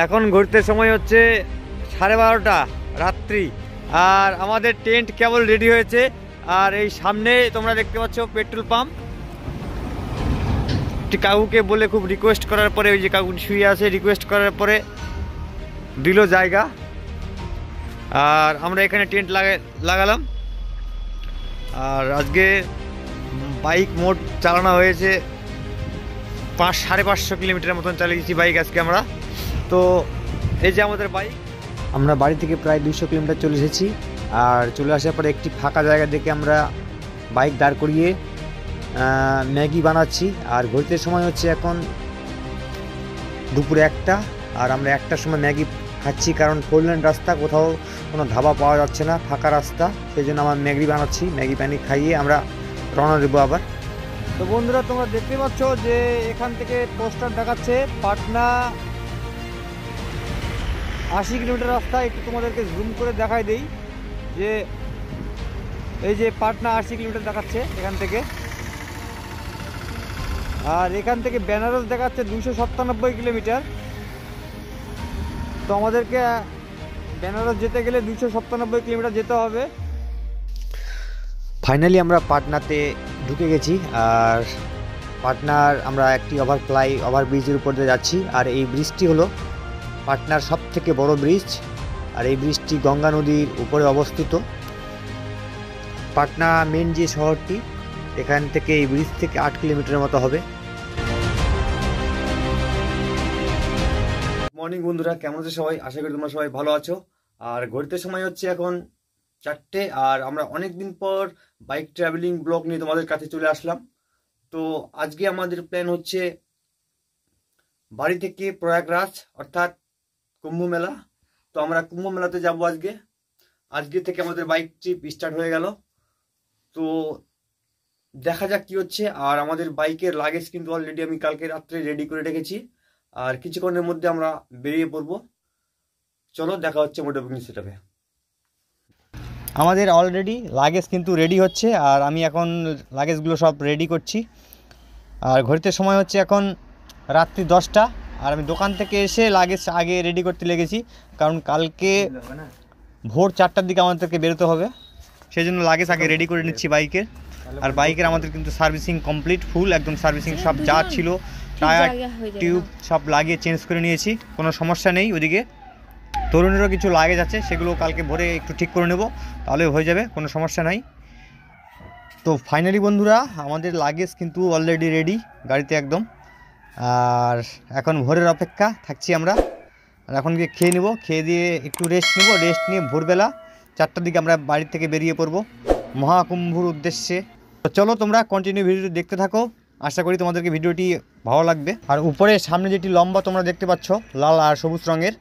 এখন ঘুরতে সময় হচ্ছে 12:30 রাত্রি, আর আমাদের টেন্ট কেবল রেডি হয়েছে। আর এই সামনে তোমরা দেখতে পাচ্ছ পেট্রোল পাম্প। কাকুকে বলে খুব রিকোয়েস্ট করার পরে, ওই যে কাকু শুয়ে আছে, রিকোয়েস্ট করার পরে দিল জায়গা। আর আমরা এখানে টেন্ট লাগালাম। আর আজকে বাইক মোট চালানো হয়েছে 500-550 কিলোমিটার মতন চালিয়েছি বাইক আজকে আমরা। তো এই যে আমাদের বাইক, আমরা বাড়ি থেকে প্রায় 200 কিলোমিটার চলে এসেছি। আর চলে আসার পরে একটি ফাঁকা জায়গা দেখে আমরা বাইক দাঁড় করিয়ে ম্যাগি বানাচ্ছি। আর ঘুরতে সময় হচ্ছে এখন দুপুরে 1টা, আর আমরা 1টার সময় ম্যাগি খাচ্ছি, কারণ 4 লেন রাস্তা, কোথাও কোনো ধাবা পাওয়া যাচ্ছে না, ফাঁকা রাস্তা। সেই জন্য আমরা ম্যাগি বানাচ্ছি, ম্যাগি পানি খাইয়ে আমরা রওনা দেবো আবার। তো বন্ধুরা, তোমরা দেখতে পাচ্ছ যে এখান থেকে পোস্টার দেখাচ্ছে পাটনা 80 কিলোমিটার রাস্তা। একটু তোমাদেরকে জুম করে দেখাই দেই যে এই যে পাটনা 80 কিলোমিটার দেখাচ্ছে এখান থেকে। আর এখান থেকে বেনারস দেখাচ্ছে 297 কিলোমিটার। তো আমাদেরকে বেনারস যেতে গেলে 297 কিলোমিটার যেতে হবে। ফাইনালি আমরা পাটনাতে ঢুকে গেছি। আর পাটনার আমরা একটি ওভার ব্রিজের উপর দিয়ে যাচ্ছি। আর এই ব্রিজটি হলো পাটনার সব থেকে বড় ব্রিজ। আর এই ব্রিজটি গঙ্গা নদীর উপরে অবস্থিত। পাটনা মেন যে শহরটি, এখান থেকে এই ব্রিজ থেকে 8 কিলোমিটারের মতো হবে। মর্নিং বন্ধুরা, কেমন আছো সবাই? আশা করি তোমরা সবাই ভালো আছো। আর ঘুরতে সময় হচ্ছে এখন 4টে, আর আমরা অনেক দিন পর বাইক ট্রাভেলিং ব্লগ নিয়ে তোমাদের কাছে চলে আসলাম। তো আজকে আমাদের প্ল্যান হচ্ছে বাড়ি থেকে প্রয়াগরাজ অর্থাৎ কুম্ভ মেলা। তো আমরা কুম্ভ মেলাতে যাবো আজকে থেকে আমাদের বাইক ট্রিপ স্টার্ট হয়ে গেল। তো দেখা যাক কি হচ্ছে। আর আমাদের বাইকের লাগেজ কিন্তু অলরেডি আমি কালকে রাত্রে রেডি করে রেখেছি। আর কিছুক্ষণের মধ্যে আমরা বেরিয়ে পড়বো। চলো দেখা হচ্ছে মোটর বুকিং সেটআপে। আমাদের অলরেডি লাগেজ কিন্তু রেডি হচ্ছে, আর আমি এখন লাগেজগুলো সব রেডি করছি। আর ঘড়িতে সময় হচ্ছে এখন রাত্রি 10টা। আর আমি দোকান থেকে এসে লাগেজ আগে রেডি করতে লেগেছি, কারণ কালকে ভোর 4টার দিকে আমাদেরকে বেরোতে হবে। সেই জন্য লাগেজ আগে রেডি করে নিচ্ছি বাইকের। আর বাইকের আমাদের কিন্তু সার্ভিসিং কমপ্লিট, ফুল একদম সার্ভিসিং, সব যা ছিল টায়ার টিউব সব লাগিয়ে চেঞ্জ করে নিয়েছি, কোনো সমস্যা নেই। ওদিকে তরুণেরও কিছু লাগেজ আছে, সেগুলো কালকে ভোরে একটু ঠিক করে নেব, তাহলে হয়ে যাবে, কোনো সমস্যা নাই। তো ফাইনালি বন্ধুরা, আমাদের লাগেজ কিন্তু অলরেডি রেডি গাড়িতে একদম। আর এখন ভোরের অপেক্ষা থাকছি আমরা। আর এখন গিয়ে খেয়ে নেব, খেয়ে দিয়ে একটু রেস্ট নেব, রেস্ট নিয়ে ভোরবেলা 4টার দিকে আমরা বাড়ি থেকে বেরিয়ে পড়ব মহাকুম্ভর উদ্দেশ্যে। তো চলো তোমরা কন্টিনিউ ভিডিওটি দেখতে থাকো, আশা করি তোমাদেরকে ভিডিওটি ভালো লাগবে। আর উপরে সামনে যেটি লম্বা তোমরা দেখতে পাচ্ছ লাল আর সবুজ রঙের,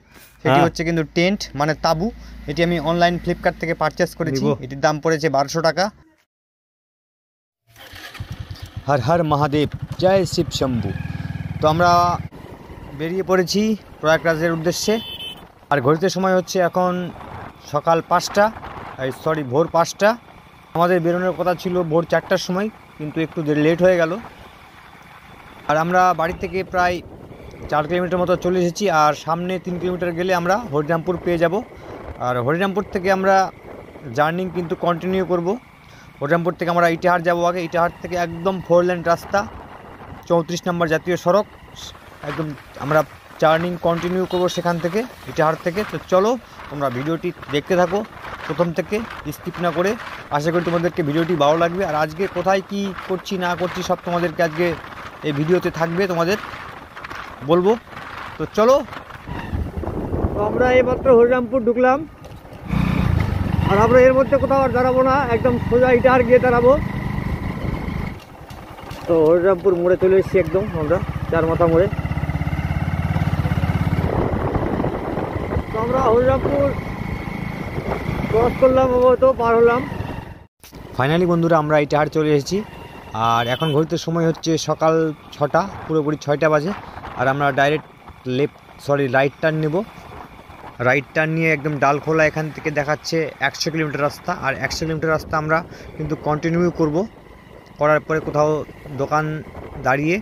সেটি হচ্ছে কিন্তু টেন্ট, মানে তাঁবু। এটি আমি অনলাইন ফ্লিপকার্ট থেকে পারচেস করেছি, এটির দাম পড়েছে 1200 টাকা। হর হর মহাদেব, জয় শিব শম্ভু। তো আমরা বেরিয়ে পড়েছি প্রয়াগরাজের উদ্দেশ্যে। আর ঘড়িতে সময় হচ্ছে এখন সকাল 5টা, ভোর 5টা। আমাদের বেরোনোর কথা ছিল ভোর 4টার সময়, কিন্তু একটু লেট হয়ে গেল। আর আমরা বাড়ি থেকে প্রায় 4 কিলোমিটার মতো চলে এসেছি। আর সামনে 3 কিলোমিটার গেলে আমরা হরিরামপুর পেয়ে যাব। আর হরিরামপুর থেকে আমরা জার্নি কিন্তু কন্টিনিউ করব। হরিরামপুর থেকে আমরা ইটাহার যাব আগে, ইটাহার থেকে একদম 4 লেন রাস্তা, 34 নম্বর জাতীয় সড়ক, একদম আমরা জার্নি কন্টিনিউ করব সেখান থেকে, ইটাহার থেকে। তো চলো তোমরা ভিডিওটি দেখতে থাকো প্রথম থেকে, স্কিপ না করে। আশা করি তোমাদেরকে ভিডিওটি ভালো লাগবে। আর আজকে কোথায় কি করছি না করছি সব তোমাদেরকে আজকে এই ভিডিওতে থাকবে, তোমাদের বলবো। তো চলো। তো আমরা এইমাত্র হরিরামপুর ঢুকলাম। আর আমরা এর মধ্যে কোথাও আর দাঁড়াবো না, একদম সোজা ইটাহার গিয়ে দাঁড়াবো। তো হরিরামপুর মোড়ে চলে এসেছি একদম আমরা, 4 মাথা মোড়ে। তো আমরা হরিরামপুর ক্রস করলাম, তো পার হলাম। ফাইনালি বন্ধুরা, আমরা ইটাহার চলে এসেছি। আর এখন ঘড়িতে সময় হচ্ছে সকাল 6টা, পুরোপুরি 6টা বাজে। আর আমরা ডাইরেক্ট রাইট টার্ন নেব। রাইট টার্ন নিয়ে একদম ডালখোলা, এখান থেকে দেখাচ্ছে 100 কিলোমিটার রাস্তা। আর 100 কিলোমিটার রাস্তা আমরা কিন্তু কন্টিনিউ করব। করার পরে কোথাও দোকান দাঁড়িয়ে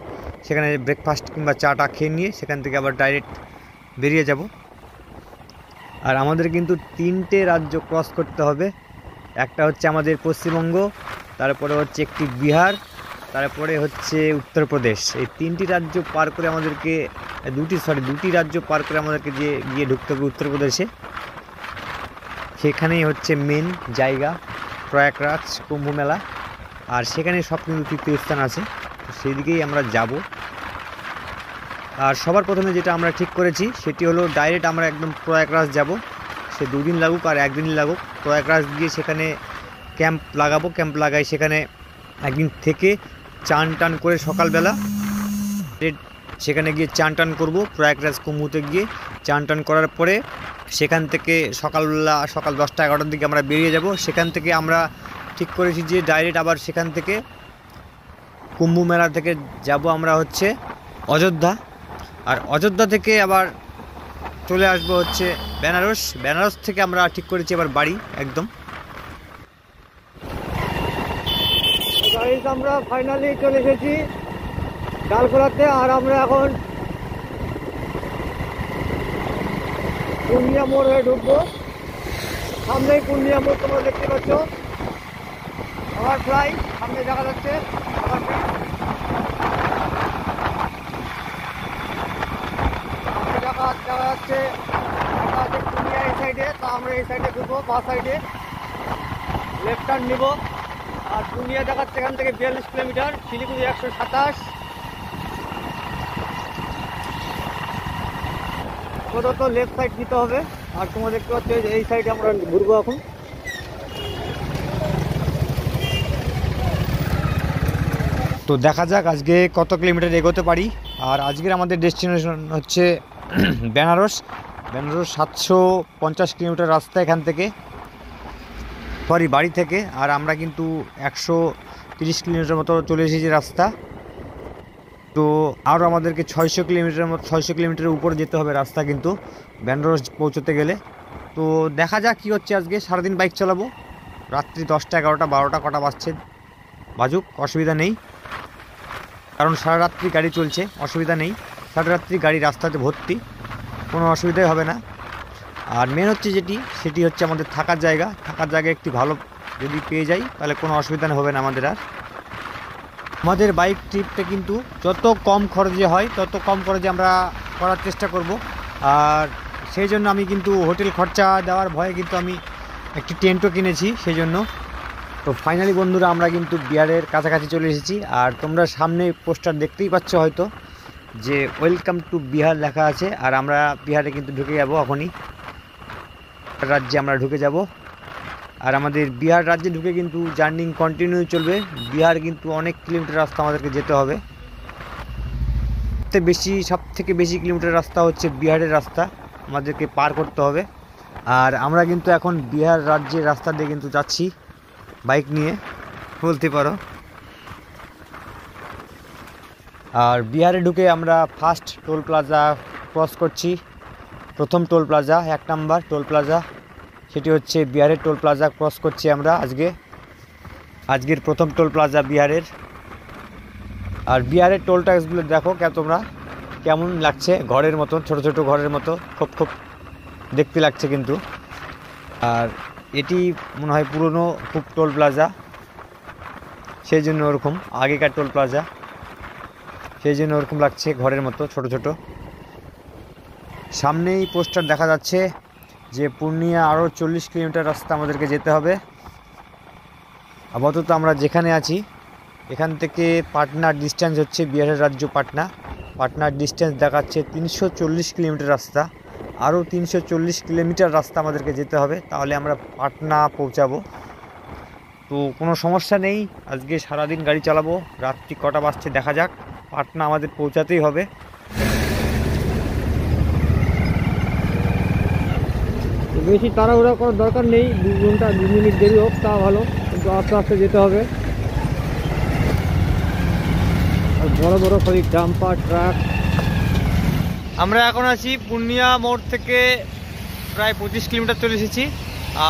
সেখানে ব্রেকফাস্ট কিংবা চাটা খেয়ে নিয়ে সেখান থেকে আবার ডাইরেক্ট বেরিয়ে যাব। আর আমাদের কিন্তু 3টে রাজ্য ক্রস করতে হবে। একটা হচ্ছে আমাদের পশ্চিমবঙ্গ, তারপরে হচ্ছে একটি বিহার, তারপরে হচ্ছে উত্তরপ্রদেশ। এই 3টি রাজ্য পার করে আমাদেরকে দুটি রাজ্য পার করে আমাদেরকে গিয়ে ঢুকতে হবে উত্তরপ্রদেশে। সেখানেই হচ্ছে মেন জায়গা প্রয়াগরাজ কুম্ভ মেলা, আর সেখানে সব কিন্তু তীর্থস্থান আছে, তো সেই দিকেই আমরা যাব। আর সবার প্রথমে যেটা আমরা ঠিক করেছি সেটি হলো ডাইরেক্ট আমরা একদম প্রয়াগরাজ যাব। সে 2 দিন লাগুক আর 1 দিনই লাগুক, প্রয়াগরাজ গিয়ে সেখানে ক্যাম্প লাগাবো। ক্যাম্প লাগাই সেখানে একদিন থেকে চান টান করে সকালবেলা সেখানে গিয়ে চান টান করবো। প্রয়াগরাজ কুম্ভতে গিয়ে চান টান করার পরে সেখান থেকে সকাল 10টা-11টার দিকে আমরা বেরিয়ে যাব। সেখান থেকে আমরা ঠিক করেছি যে ডাইরেক্ট আবার সেখান থেকে কুম্ভ মেলা থেকে যাব আমরা হচ্ছে অযোধ্যা, আর অযোধ্যা থেকে আবার চলে আসবো হচ্ছে বেনারস। বেনারস থেকে আমরা ঠিক করেছি আবার বাড়ি একদম। আমরা ফাইনালি চলে এসেছি ডালখোলাতে, আর আমরা এখন পূর্ণিয়া মোড় হয়ে ঢুকবো। সামনেই পূর্ণিয়া মোড় তোমরা দেখতে পাচ্ছ, আবার প্রায় সামনে দেখা যাচ্ছে। দেখা যাচ্ছে পূর্ণিয়া এই সাইডে, তা আমরা এই সাইডে ঢুকবো, বা সাইডে লেফট টার্ন নিব। আর পূর্ণিয়া দেখাচ্ছে এখান থেকে 42 কিলোমিটার, শিলিগুড়ি 127। তো লেফট সাইড নিতে হবে। আর তোমরা দেখতে পাচ্ছ এই সাইডে আমরা ঘুরবো এখন। তো দেখা যাক আজকে কত কিলোমিটার এগোতে পারি। আর আজকের আমাদের ডেস্টিনেশন হচ্ছে বেনারস। 750 কিলোমিটার রাস্তা এখান থেকে, বাড়ি থেকে। আর আমরা কিন্তু 130 কিলোমিটার মতো চলে এসেছি রাস্তা। তো আরও আমাদেরকে 600 কিলোমিটারের উপরে যেতে হবে রাস্তা কিন্তু বেনারস পৌঁছতে গেলে। তো দেখা যাক কী হচ্ছে। আজকে সারাদিন বাইক চালাবো, রাত্রি 10টা 11টা 12টা কটা বাজুক, অসুবিধা নেই, কারণ সারা রাত্রি গাড়ি চলছে, অসুবিধা নেই। সারা রাত্রি গাড়ি রাস্তাতে ভর্তি, কোনো অসুবিধাই হবে না। আর মেন হচ্ছে সেটি হচ্ছে আমাদের থাকার জায়গা একটি ভালো যদি পেয়ে যাই তাহলে কোনো অসুবিধা হবে না আমাদের। আর আমাদের বাইক ট্রিপটা কিন্তু যত কম খরচে হয় তত কম খরচে আমরা করার চেষ্টা করব। আর সেই জন্য আমি কিন্তু হোটেল খরচা দেওয়ার ভয়ে কিন্তু আমি একটি টেন্টও কিনেছি সেই জন্য। তো ফাইনালি বন্ধুরা আমরা কিন্তু বিহারের কাছাকাছি চলে এসেছি। আর তোমরা সামনে পোস্টার দেখতেই পাচ্ছ হয়তো, যে ওয়েলকাম টু বিহার লেখা আছে। আর আমরা বিহারে কিন্তু ঢুকে যাব, এখনই রাজ্যে আমরা ঢুকে যাব। আর আমাদের বিহার রাজ্যে ঢুকে কিন্তু জার্নি কন্টিনিউ চলবে। বিহার কিন্তু অনেক কিলোমিটার রাস্তা আমাদেরকে যেতে হবে, সব থেকে বেশি কিলোমিটার রাস্তা হচ্ছে বিহারের রাস্তা আমাদেরকে পার করতে হবে। আর আমরা কিন্তু এখন বিহার রাজ্যের রাস্তা দিয়ে কিন্তু যাচ্ছি বাইক নিয়ে বলতে পারো। আর বিহারে ঢুকে আমরা ফার্স্ট টোল প্লাজা ক্রস করছি। প্রথম টোল প্লাজা 1 নম্বর টোল প্লাজা, সেটি হচ্ছে বিহারের টোল প্লাজা ক্রস করছি আমরা আজকের প্রথম টোল প্লাজা বিহারের। আর বিহারের টোল ট্যাক্সগুলো দেখো তোমরা কেমন লাগছে, ঘরের মতো, ছোট ছোট ঘরের মতো খুব দেখতে লাগছে কিন্তু। আর এটি মনে হয় পুরনো খুব টোল প্লাজা, সেই জন্য ওরকম আগেকার টোল প্লাজা, সেই জন্য ওরকম লাগছে ঘরের মতো ছোট ছোট। সামনেই পোস্টার দেখা যাচ্ছে যে পূর্ণিয়া আরও 40 কিলোমিটার রাস্তা আমাদেরকে যেতে হবে। আপাতত আমরা যেখানে আছি এখান থেকে পাটনার ডিস্টেন্স হচ্ছে বিহারের রাজ্য পাটনার ডিস্টেন্স দেখাচ্ছে 340 কিলোমিটার রাস্তা। আরও 340 কিলোমিটার রাস্তা আমাদেরকে যেতে হবে, তাহলে আমরা পাটনা পৌঁছাবো। তো কোনো সমস্যা নেই, আজকে সারাদিন গাড়ি চালাবো, রাত্রি কটা বাজছে দেখা যাক, পাটনা আমাদের পৌঁছাতেই হবে। বেশি তাড়াহুড়া করার দরকার নেই, 2 ঘন্টা 2 মিনিট দেরি হোক তা ভালো, কিন্তু আস্তে আস্তে যেতে হবে। আর বড় বড় খালি ডাম্পার ট্রাক। আমরা এখন আছি পূর্ণিয়া মোড় থেকে প্রায় 25 কিলোমিটার চলে এসেছি।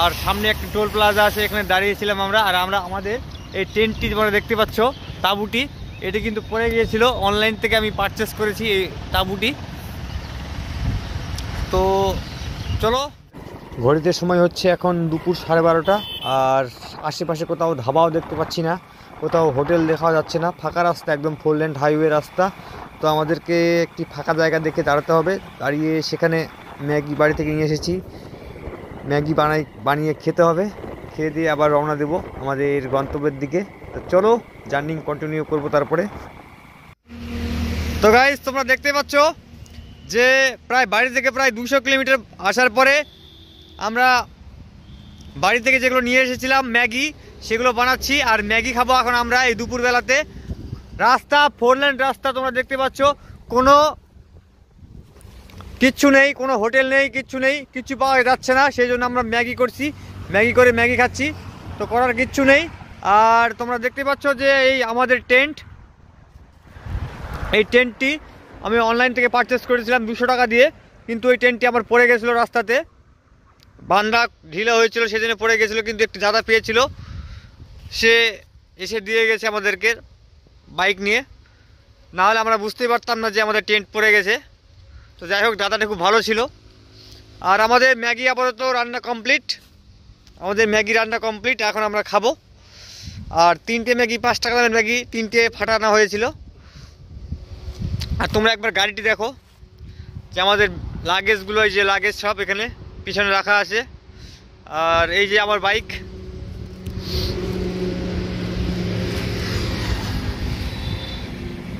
আর সামনে একটা টোল প্লাজা আছে, এখানে দাঁড়িয়েছিলাম আমরা। আর আমরা আমাদের এই টেন্টটি তোমরা দেখতে পাচ্ছ, তাঁবুটি, এটি কিন্তু পড়ে গিয়েছিল, অনলাইন থেকে আমি পারচেস করেছি এই তাঁবুটি। চলো। ঘড়িতে সময় হচ্ছে এখন দুপুর 12:30, আর আশেপাশে কোথাও ধাবাও দেখতে পাচ্ছি না, কোথাও হোটেল দেখা যাচ্ছে না, ফাঁকা রাস্তা, একদম 4 লেন হাইওয়ে রাস্তা। তো আমাদেরকে একটি ফাঁকা জায়গা দেখে দাঁড়াতে হবে, দাঁড়িয়ে সেখানে ম্যাগি বাড়ি থেকে নিয়ে এসেছি, ম্যাগি বানিয়ে খেতে হবে, খেয়ে দিয়ে আবার রওনা দেব আমাদের গন্তব্যের দিকে। তো চলো জার্নি কন্টিনিউ করব তারপরে। তো গাইস তোমরা দেখতে পাচ্ছ যে প্রায় বাড়ি থেকে প্রায় 200 কিলোমিটার আসার পরে আমরা বাড়ি থেকে যেগুলো নিয়ে এসেছিলাম ম্যাগি, সেগুলো বানাচ্ছি আর ম্যাগি খাবো এখন আমরা এই দুপুরবেলাতে। রাস্তা 4 লেন রাস্তা, তোমরা দেখতে পাচ্ছ, কোনো কিচ্ছু নেই, কোনো হোটেল নেই, কিচ্ছু নেই, কিচ্ছু পাওয়া যাচ্ছে না, সেই জন্য আমরা ম্যাগি করছি, ম্যাগি করে ম্যাগি খাচ্ছি। তো করার কিচ্ছু নেই। আর তোমরা দেখতে পাচ্ছ যে এই আমাদের টেন্ট, এই টেন্টটি আমি অনলাইন থেকে পারচেস করেছিলাম 200 টাকা দিয়ে, কিন্তু ওই টেন্টটি আমার পড়ে গেছিলো রাস্তাতে, বান্ধা ঢিলা হয়েছিল সেজন্য পড়ে গেছিলো, কিন্তু একটি দাদা পেয়েছিল, সে এসে দিয়ে গেছে আমাদেরকে বাইক নিয়ে, না হলে আমরা বুঝতেই পারতাম না যে আমাদের টেন্ট পড়ে গেছে। তো যাই হোক, দাদাটা খুব ভালো ছিল। আর আমাদের ম্যাগি আপাতত রান্না কমপ্লিট, আমাদের ম্যাগি রান্না কমপ্লিট, এখন আমরা খাবো। আর 3টে ম্যাগি 5 টাকা দামের ম্যাগি, 3টে ফাটানো হয়েছিল। আর তোমরা একবার গাড়িটি দেখো, যে আমাদের লাগেজগুলো, এই যে লাগেজ সব এখানে পিছনে রাখা আছে। আর এই যে আমার বাইক।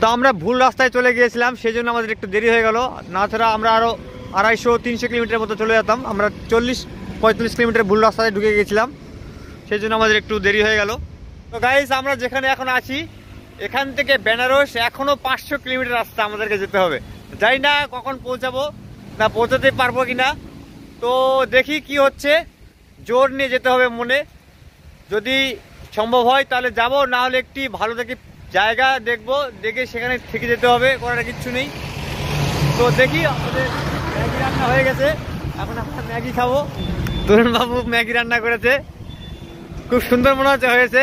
তো আমরা ভুল রাস্তায় চলে গিয়েছিলাম, সেই জন্য আমাদের একটু দেরি হয়ে গেল, না ছাড়া আমরা আরও 250-300 কিলোমিটার মতো চলে যেতাম। আমরা 40-45 কিলোমিটার ভুল রাস্তায় ঢুকে গিয়েছিলাম, সেই জন্য আমাদের একটু দেরি হয়ে গেল। তো গাইস আমরা যেখানে এখন আছি, এখান থেকে বেনারস এখনও 500 কিলোমিটার রাস্তা আমাদেরকে যেতে হবে। জানি না কখন পৌঁছাবো, না পৌঁছাতে পারবো কি না। তো দেখি কি হচ্ছে, জোর নিয়ে যেতে হবে মনে, যদি সম্ভব হয় তাহলে যাব, না হলে একটি ভালো দেখি জায়গা দেখবো, দেখে সেখানে থেকে যেতে হবে, করার কিচ্ছু নেই। তো দেখি, আমাদের ম্যাগি রান্না হয়ে গেছে, এখন আমরা ম্যাগি খাবো। তরুণ বাবু ম্যাগি রান্না করেছে, খুব সুন্দর মনে হচ্ছে হয়েছে।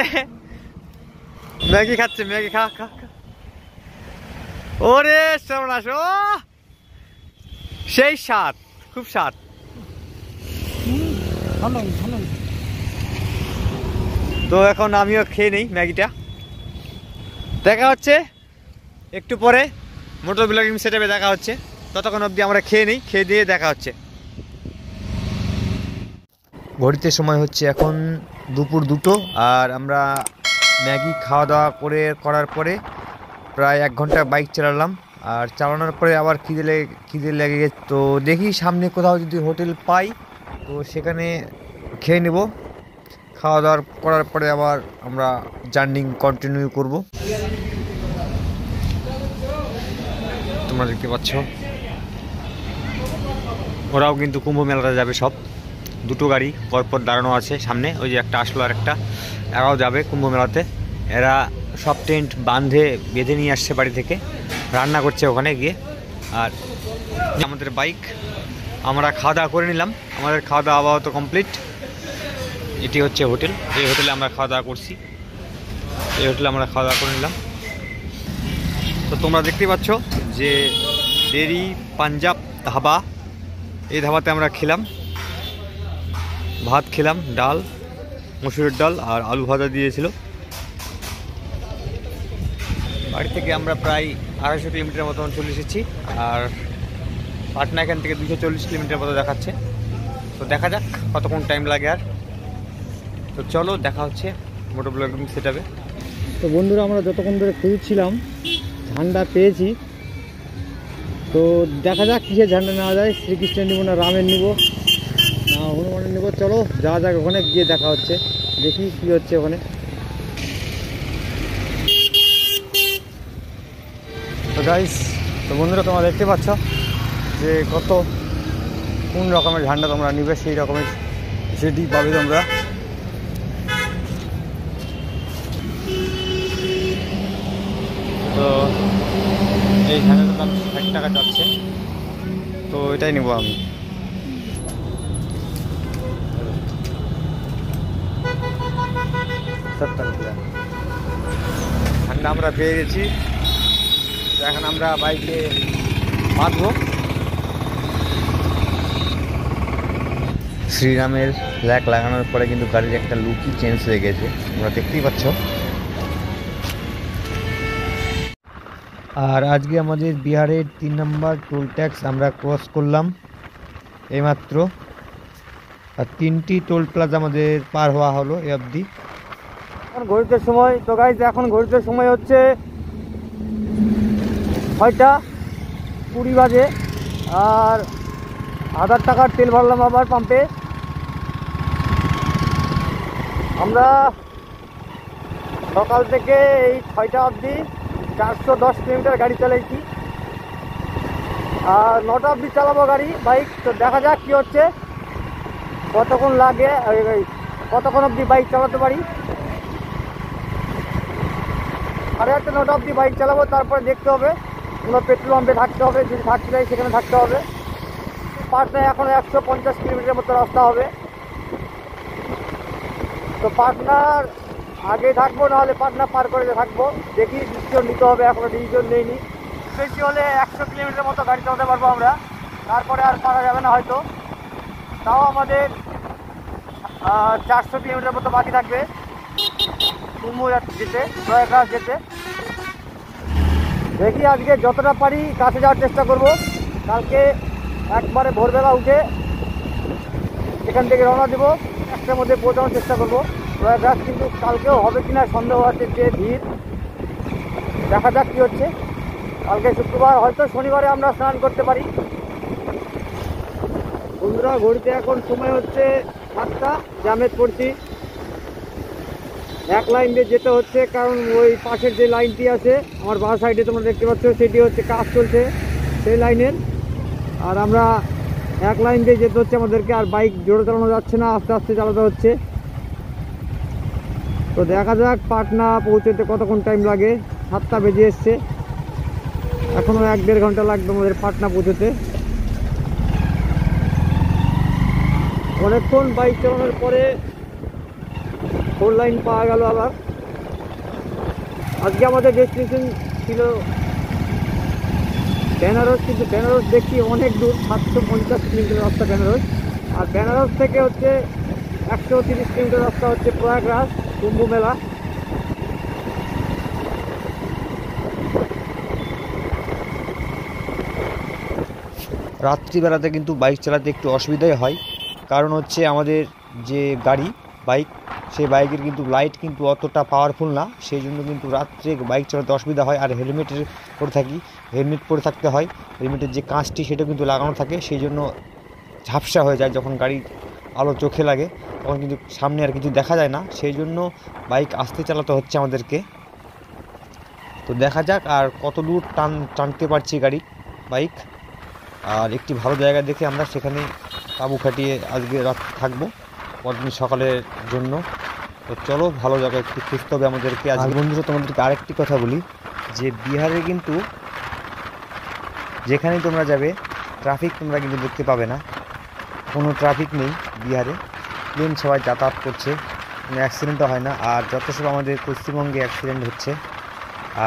ম্যাগি খাচ্ছে, ম্যাগি খা খা খা। ওরে সর্বনাশ, ও সেই স্বাদ, খুব স্বাদ। তো এখন আমিও খেয়ে নেই ম্যাগিটা, দেখা হচ্ছে একটু পরে মোটর ব্লগিং সেটআপে দেখা হচ্ছে। ততক্ষণ অবধি আমরা খেয়ে নিই, খেয়ে দিয়ে দেখা হচ্ছে। ঘড়িতে সময় হচ্ছে এখন দুপুর 2টো, আর আমরা ম্যাগি খাওয়া দাওয়া করার পরে প্রায় 1 ঘন্টা বাইক চালালাম। আর চালানোর পরে আবার খিদে লেগে গেছে, তো দেখি সামনে কোথাও যদি হোটেল পাই তো সেখানে খেয়ে নেব। খাওয়া দাওয়া করার পরে আবার আমরা জার্নি কন্টিনিউ করব। তোমরা দেখতে পাচ্ছ ওরাও কিন্তু কুম্ভ মেলাতে যাবে, সব 2টো গাড়ি পরপর দাঁড়ানো আছে সামনে, ওই যে একটা আসলো আর একটা, এরাও যাবে কুম্ভ মেলাতে। এরা সব টেন্ট বেঁধে নিয়ে আসছে বাড়ি থেকে, রান্না করছে ওখানে গিয়ে। আর আমাদের বাইক, আমরা খাওয়া দাওয়া করে নিলাম, আমাদের খাওয়া দাওয়া আপাতত কমপ্লিট। এটি হচ্ছে হোটেল, এই হোটেলে আমরা খাওয়া দাওয়া করছি, এই হোটেলে আমরা খাওয়া দাওয়া করে নিলাম। তো তোমরা দেখতে পাচ্ছ যে ডেরি পাঞ্জাব ধাবা, এই ধাবাতে আমরা খেলাম, ভাত খেলাম, ডাল, মসুরের ডাল আর আলু ভাজা দিয়েছিল। বাড়ি থেকে আমরা প্রায় 250 কিলোমিটার মতন চলে এসেছি, আর পাটনা এখান থেকে 240 কিলোমিটার মতো দেখাচ্ছে। তো দেখা যাক কতক্ষণ টাইম লাগে। আর তো চলো দেখা হচ্ছে মোটর ব্লগিং সেটআপে। তো বন্ধুরা, আমরা যতক্ষণ ধরে খুঁজছিলাম ঝান্ডা পেয়েছি, তো দেখা যাক কিসের ঝান্ডা নেওয়া যায়, শ্রীকৃষ্ণের নিব না রামের নিব না হনুমানের নিব। চলো যাওয়া যাক, ওখানে গিয়ে দেখা হচ্ছে, দেখি কি হচ্ছে ওখানে। তো গাইস, তো বন্ধুরা তোমরা দেখতে পাচ্ছ যে কোন রকমের ঝান্ডা তোমরা নিবে, সেই রকমের সেটি পাবে তোমরা। তো এই ঝান্ডাটার দাম 60 টাকা যাচ্ছে, তো এটাই নেবো আমি। ঝান্ডা আমরা পেয়ে গেছি, এখন আমরা বাইকে বাঁধবো। শ্রীরামের ফ্ল্যাগ লাগানোর পরে কিন্তু গাড়ির একটা লুকই চেঞ্জ হয়ে গেছে, তোমরা দেখতেই পাচ্ছ। আর আজকে আমাদের বিহারের 3 নম্বর টোল ট্যাক্স আমরা ক্রস করলাম এইমাত্র, আর 3টি টোল প্লাজা আমাদের পার হওয়া হলো এ অবধি। এখন ঘড়িতে সময়, তো গাইজ এখন ঘড়িতে সময় হচ্ছে 6টা 20 বাজে, আর 1000 টাকার তেল ভরলাম আবার পাম্পে। আমরা সকাল থেকে এই 6টা অবধি 410 কিলোমিটার গাড়ি চালাইছি, আর 9টা অবধি চালাবো গাড়ি বাইক। তো দেখা যাক কি হচ্ছে, কতক্ষণ লাগে, কতক্ষণ অবধি বাইক চালাতে পারি। 8:30-9টা অবধি বাইক চালাবো, তারপরে দেখতে হবে কোনো পেট্রোল পাম্পে থাকতে হবে, যদি থাকতে চাই সেখানে থাকতে হবে। পাটনায় এখন 150 কিলোমিটার মতো রাস্তা হবে, তো পাটনার আগে থাকবো, নাহলে পাটনা পার করে থাকবো। দেখি ডিসিশন নিতে হবে, এখনো ডিসিশন নেইনি। বেশি হলে 100 কিলোমিটার মতো গাড়ি চালাতে পারবো আমরা, তারপরে আর পারা যাবে না হয়তো। তাও আমাদের 400 কিলোমিটার মতো বাকি থাকবে কুম্ভ যেতে, প্রয়াগরাজ যেতে। দেখি আজকে যতটা পারি কাছে যাওয়ার চেষ্টা করব। কালকে একবারে ভোরবেলা উঠে এখান থেকে রওনা দেবো, 1টার মধ্যে পৌঁছানোর চেষ্টা করব প্রয়াগরাজ। কিন্তু কালকেও হবে কিনা সন্দেহ আছে, যে ভিড়। দেখা যাক কী হচ্ছে। কালকে শুক্রবার, হয়তো শনিবারে আমরা স্নান করতে পারি। বন্ধুরা, ঘড়িতে এখন সময় হচ্ছে 7টা, জ্যামে পড়ছি। এক লাইন দিয়ে যেতে হচ্ছে, কারণ ওই পাশের যে লাইনটি আছে আমার বাঁ সাইডে তোমরা দেখতে পাচ্ছ, সেটি হচ্ছে কাজ চলছে সেই লাইনের। আর আমরা এক লাইন দিয়ে যেতে হচ্ছে আমাদেরকে, আর বাইক জোরে চালানো যাচ্ছে না, আস্তে আস্তে চালাতে হচ্ছে। তো দেখা যাক পাটনা পৌঁছতে কতক্ষণ টাইম লাগে। 7টা বেজে এসছে, এখনও 1-1.5 ঘন্টা লাগবে আমাদের পাটনা পৌঁছতে। অনেকক্ষণ বাইক চালানোর পরে 4 লাইন পাওয়া গেল আবার। আজকে আমাদের ডেস্টিনেশন ছিল বেনারস, কিন্তু বেনারস দেখছি অনেক দূর, 750 কিলোমিটার রাস্তা বেনারস। আর বেনারস থেকে হচ্ছে 130 কিলোমিটার রাস্তা হচ্ছে প্রয়াগরাজ কুম্ভ মেলা। রাত্রিবেলাতে কিন্তু বাইক চালাতে একটু অসুবিধাই হয়, কারণ হচ্ছে আমাদের যে বাইক সেই বাইকের কিন্তু লাইট কিন্তু অতটা পাওয়ারফুল না, সেই জন্য কিন্তু রাত্রে বাইক চালাতে অসুবিধা হয়। আর হেলমেট পরে থাকতে হয়, হেলমেটের যে কাঁচটি সেটা কিন্তু লাগানো থাকে, সেই জন্য ঝাপসা হয়ে যায়। যখন গাড়ির আলো চোখে লাগে তখন কিন্তু সামনে আর কিছু দেখা যায় না, সেই জন্য বাইক আস্তে চালাতে হচ্ছে আমাদেরকে। তো দেখা যাক আর কত দূর টানতে পারছি বাইক। আর একটি ভালো জায়গা দেখে আমরা সেখানে তাঁবু খাটিয়ে আজকে রাত থাকবো, পরদিন সকালের জন্য। তো চলো, ভালো জায়গায় একটু খুঁজতে হবে আমাদেরকে। আজ বন্ধুরা তোমাদেরকে আরেকটি কথা বলি, যে বিহারে কিন্তু যেখানেই তোমরা যাবে ট্রাফিক তোমরা কিন্তু দেখতে পাবে না, কোনো ট্রাফিক নেই বিহারে। প্লেন সবাই যাতায়াত করছে, কোনো অ্যাক্সিডেন্টও হয় না। আর যত সব আমাদের পশ্চিমবঙ্গে অ্যাক্সিডেন্ট হচ্ছে,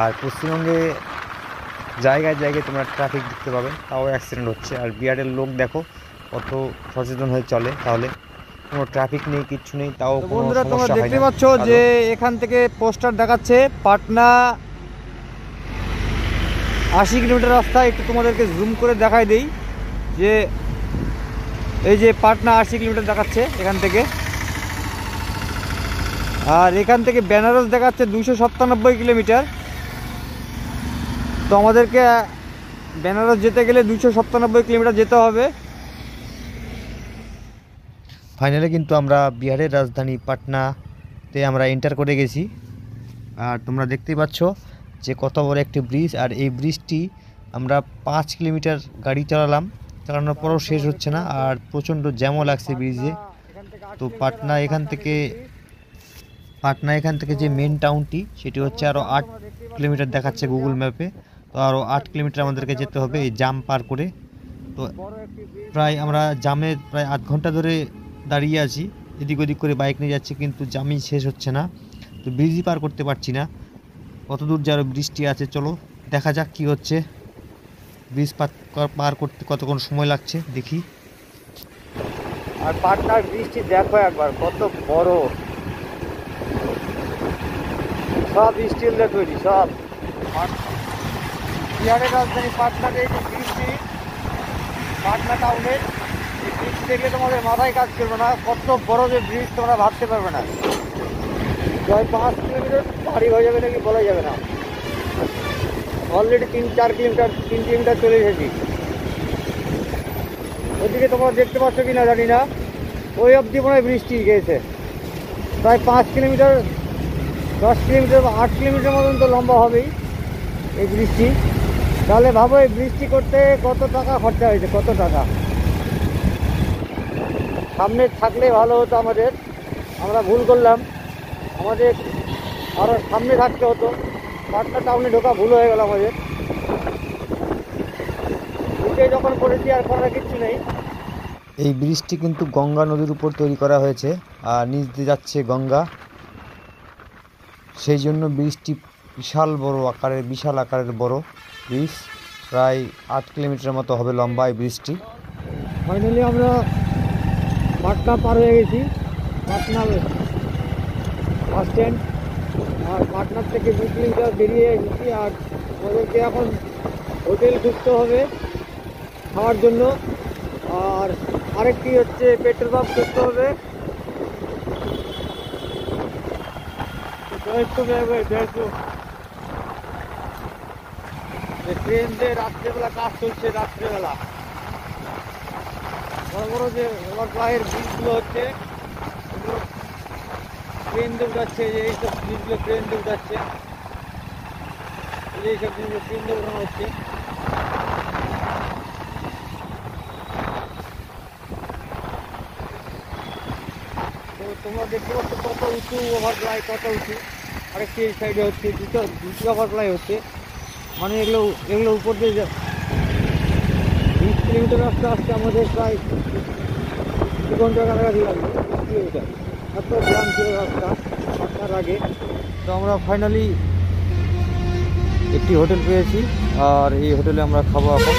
আর পশ্চিমবঙ্গে জায়গায় জায়গায় তোমরা ট্রাফিক দেখতে পাবে, তাও অ্যাক্সিডেন্ট হচ্ছে। আর বিহারের লোক দেখো কত সচেতন হয়ে চলে, তাহলে কোনো ট্রাফিক নেই, কিচ্ছু নেই, তাও বন্ধুরা তোমরা দেখতে পাচ্ছ যে এখান থেকে পোস্টার দেখাচ্ছে পাটনা 80 কিলোমিটার রাস্তা। একটু তোমাদেরকে জুম করে দেখাই দেই যে এই যে পাটনা 80 কিলোমিটার দেখাচ্ছে এখান থেকে। আর এখান থেকে বেনারস দেখাচ্ছে 297 কিলোমিটার। তো আমাদেরকে বেনারস যেতে গেলে 297 কিলোমিটার যেতে হবে। ফাইনালি কিন্তু আমরা বিহারের রাজধানী পাটনাতে আমরা এন্টার করে গেছি। আর তোমরা দেখতেই পাচ্ছ যে কত বড় একটি ব্রিজ, আর এই ব্রিজটি আমরা 5 কিলোমিটার গাড়ি চালানোর পরও শেষ হচ্ছে না, আর প্রচণ্ড জ্যামও লাগছে ব্রিজে। তো পাটনা এখান থেকে যে মেন টাউনটি সেটি হচ্ছে আরও 8 কিলোমিটার দেখাচ্ছে গুগল ম্যাপে। তো আরও 8 কিলোমিটার আমাদেরকে যেতে হবে এই জাম পার করে। তো আমরা জামে প্রায় 8 ঘন্টা ধরে দাঁড়িয়ে আছি, এদিক ওদিক করে বাইক নিয়ে যাচ্ছি, কিন্তু জামই শেষ হচ্ছে না। তো ব্রিজই পার করতে পারছি না, কত দূর যার বৃষ্টি আছে। চলো দেখা যাক কি হচ্ছে, ব্রিজ পার করতে কতক্ষণ সময় লাগছে দেখি। আর পাটনার বৃষ্টি দেখো একবার কত বড়, সব স্টিল দিয়ে তৈরি সব। বিহারের রাজধানী পাটনাতে এই যে বৃষ্টি, পাটনা টাউনের এই ব্রিজ দেখলে তোমাদের মাথায় কাজ করবে না, কত বড় যে ব্রিজ তোমরা ভাবতে পারবে না। প্রায় 5 কিলোমিটার পাড়ি হয়ে যাবে নাকি বলা যাবে না। অলরেডি 3-4 কিলোমিটার 3 কিলোমিটার চলে এসেছি। ওদিকে তোমরা দেখতে পাচ্ছ কি না জানি না, ওই অবধি মনে হয় বৃষ্টি গেছে। প্রায় 5 কিলোমিটার 10 কিলোমিটার বা 8 কিলোমিটার মতন তো লম্বা হবেই এই বৃষ্টি। তাহলে ভাবো এই বৃষ্টি করতে কত টাকা খরচা হয়েছে, কত টাকা। সামনে থাকলে ভালো হতো আমাদের, আমরা ভুল করলাম, আমাদের আরও সামনে থাকতে হতো। পাটনা টাউনে ঢোকা ভুল হয়ে গেল আমাদের। উঠে যখন পড়েছি আর করার কিচ্ছু নেই। এই ব্রিজটি কিন্তু গঙ্গা নদীর উপর তৈরি করা হয়েছে, আর নিচ দিয়ে যাচ্ছে গঙ্গা, সেই জন্য ব্রিজটি বিশাল আকারের বড় ব্রিজ। প্রায় 8 কিলোমিটার মতো হবে লম্বা এই ব্রিজটি। ফাইনালি আমরা পাটনা পার হয়ে গেছি, পাটনা বাস স্ট্যান্ড। আর পাটনার থেকে 2 কিলোমিটার বেরিয়ে এসেছি। আর আমাদেরকে এখন হোটেল খুঁজতে হবে খাওয়ার জন্য। আর আরেকটি হচ্ছে পেট্রোল পাম্প খুঁজতে হবে। ট্রেন দিয়ে রাত্রেবেলা কাজ চলছে, রাত্রেবেলা বড় বড় যে ওভারফ্লাইয়ের ব্রিজগুলো হচ্ছে, ট্রেন দিয়ে উঠাচ্ছে, যে এইসব ব্রিজগুলো ট্রেন দিয়ে উঠাচ্ছে, এইসব জিনিসগুলো ট্রেন দিয়ে উঠানো হচ্ছে। তো তোমরা দেখতে পাচ্ছ কত উঁচু ওভারফ্লাই, কত উঁচু। আরেকটি এই সাইডে হচ্ছে, দুটো ওভারফ্লাই হচ্ছে। মানে এগুলো উপর দিয়ে 20 কিলোমিটার রাস্তা আসতে আমাদের প্রায় 2 ঘন্টার কাছাকাছি লাগবে। 20 কিলোমিটার এত গ্রাম ছিল রাস্তা পাটনার আগে। তো আমরা ফাইনালি একটি হোটেল পেয়েছি, আর এই হোটেলে আমরা খাবো এখন।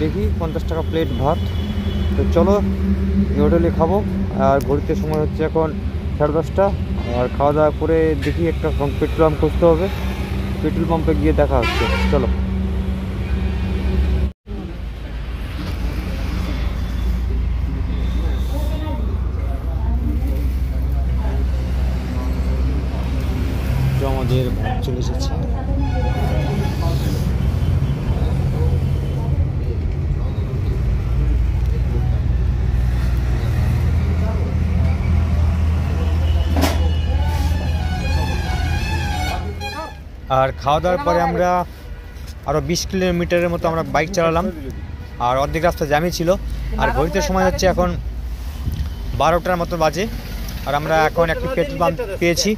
দেখি 50 টাকা প্লেট ভাত। তো চলো এই হোটেলে খাবো। আর ঘড়িতে সময় হচ্ছে এখন 10:30। আর খাওয়া দাওয়া করে দেখি একটা পেট্রোল পাম্প খুঁজতে হবে, পেট্রোল পাম্পে গিয়ে দেখা হচ্ছে। চলো। আমাদের ভাত চলে এসেছে। আর খাওয়া দাওয়ার পরে আমরা আরও 20 কিলোমিটারের মতো আমরা বাইক চালালাম, আর অর্ধেক রাস্তা জ্যামই ছিল। আর ঘড়িতে সময় হচ্ছে এখন 12টার মতো বাজে। আর আমরা এখন একটি পেট্রোল পাম্প পেয়েছি,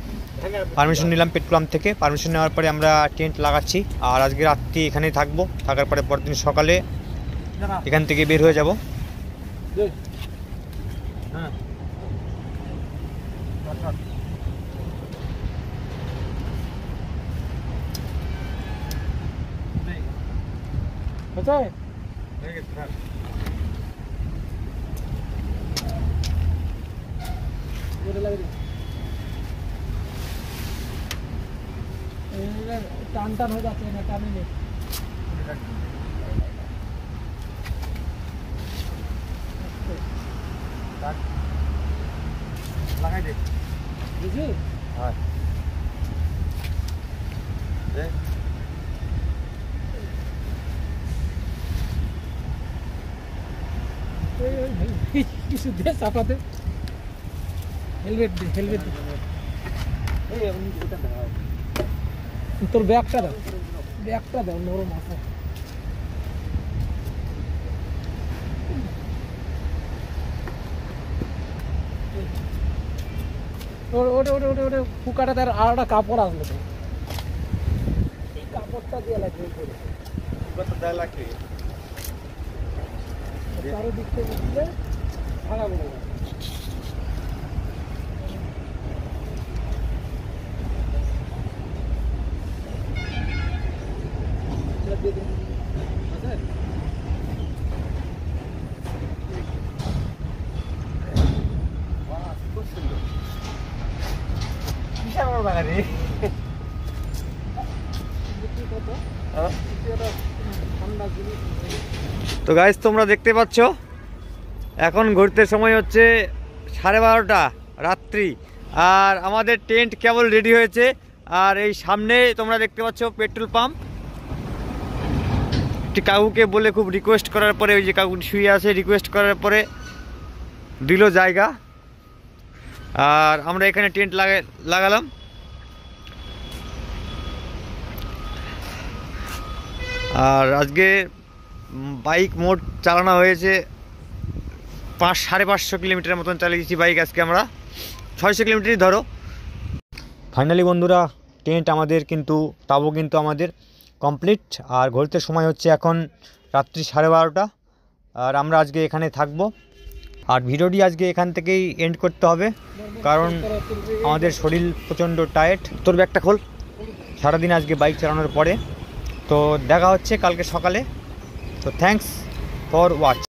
পারমিশন নিলাম পেট্রোল পাম্প থেকে। পারমিশন নেওয়ার পরে আমরা টেন্ট লাগাচ্ছি। আর আজকে রাত্রি এখানেই থাকবো, থাকার পরে পরদিন সকালে এখান থেকে বের হয়ে যাব। টান টান হয়ে যাচ্ছে না, টানে নেই। লাগাই দে বুঝলি? হ্যাঁ কিছু দে চাপাতে, হেলমেট দে, হেলমেট দে। তোর ব্যাগটা দাও, ব্যাগটা দাও, নরম আছে। ওটা ওটা ওটা ওটা ফুকাটা তার আর একটা কাপড় আসলো তো, এই কাপড়টা দিয়ে লাগবে দেয় লাগবে। চারিদিক থেকে দিলে ভাড়া বলে যাবে। তো গাইস তোমরা দেখতে পাচ্ছ এখন ঘুরতে সময় হচ্ছে 12:30 রাত্রি, আর আমাদের টেন্ট কেবল রেডি হয়েছে। আর এই সামনে তোমরা দেখতে পাচ্ছ পেট্রোল পাম্প। একটি কাকুকে বলে খুব রিকোয়েস্ট করার পরে, ওই যে কাকু শুয়ে আছে, রিকোয়েস্ট করার পরে দিল জায়গা। আর আমরা এখানে টেন্ট লাগালাম। আর আজকে বাইক মোট চালানো হয়েছে 550 কিলোমিটার মতন চালিয়েছি বাইক আজকে আমরা, 600 কিলোমিটারই ধরো। ফাইনালি বন্ধুরা টেন্ট আমাদের কিন্তু তাবু কিন্তু আমাদের কমপ্লিট। আর ঘুরতে সময় হচ্ছে এখন রাত্রি 12:30, আর আমরা আজকে এখানে থাকবো। আর ভিডিওটি আজকে এখান থেকেই এন্ড করতে হবে, কারণ আমাদের শরীর প্রচণ্ড টায়ার্ড। তোর ব্যাগটা খোল। সারাদিন আজকে বাইক চালানোর পরে তো দেখা হচ্ছে কালকে সকালে। তো থ্যাঙ্কস ফর ওয়াচ।